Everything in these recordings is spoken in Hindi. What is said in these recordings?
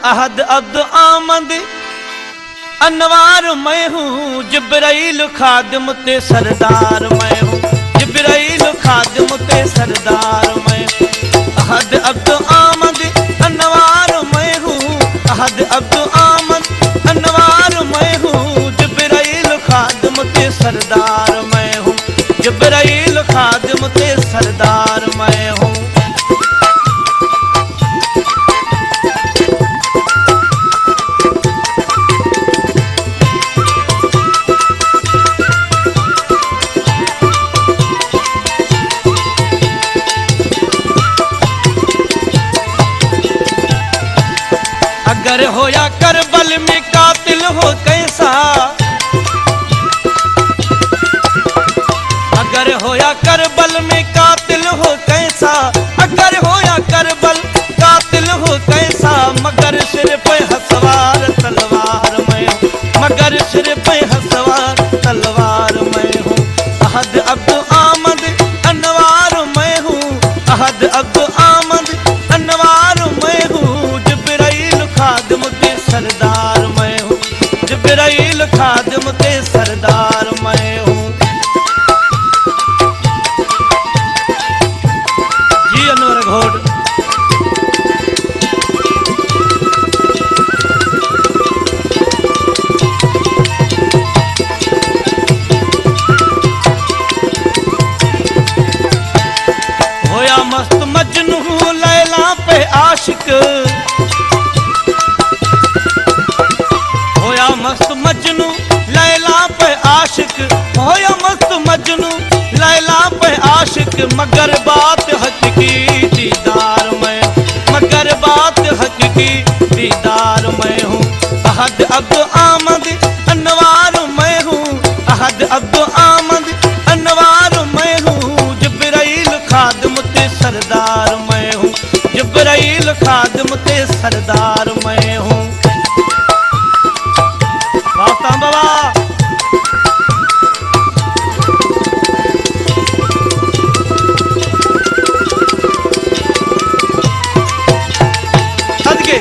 अहद अब्द आमद अनवार मैं हूँ, जिब्राइल खादिम ते सरदार मैं हूँ, जिब्राइल खादिम ते सरदार मैं। अहद अब्द आमद अनवार मैं हूँ, अहद अब्द आमद अनवार मैं हूँ, जिब्राइल खादिम ते सरदार मैं हूँ, जिब्राइल खादिम ते सरदार मैं हूँ। अगर होया करबल में कातिल हो कैसा, अगर होया करबल में कातिल हो कैसा, अगर होया करबल कातिल हो कैसा, मगर सिर पे हसवार तलवार मैं हूँ, मगर सिर पे हसवार तलवार मैं हूँ। अहद अब्द आमद अनवार मैं हूँ, अहद अब्द आमद अनवार मैं हूँ, जिब्राइल खादिम ते सरदार मैं हूँ, जिब्राइल खादिम ते सरदार मैं हूँ। जी अनवर घोड़ होया मस्त मजनू लैला पे आशिक, होया मस्त मजनू लैला पे आशिक, होया मस्त मजनू लैला पे आशिक, मगर बात हक की दीदार मैं, मगर बात हक की दीदार मैं हूँ। अहद अब्द आमद अनवार मैं हूँ, अहद अब्द आमद अनवार मैं हूँ, जिब्राइल खादिम ते सरदार मैं हूँ, जिब्राइल खादिम ते सरदार मैं हूँ। वास्ता बाबा सदके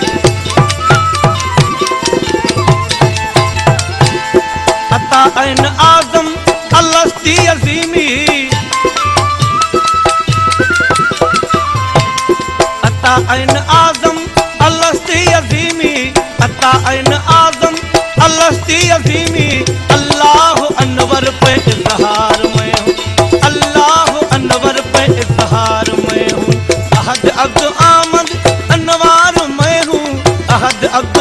अता ऐन आज़म अलस्ती अज़ीमी, अता ऐन आज़म अलस्ती अज़ीमी, अता ऐन आज़म अलस्ती अज़ीमी, अल्लाह अनवर पे इज़हार मैं हूँ, अल्लाह अनवर पे इज़हार मैं हूँ। अहद अब्द आमद अनवार मैं हूँ, अहद अब्द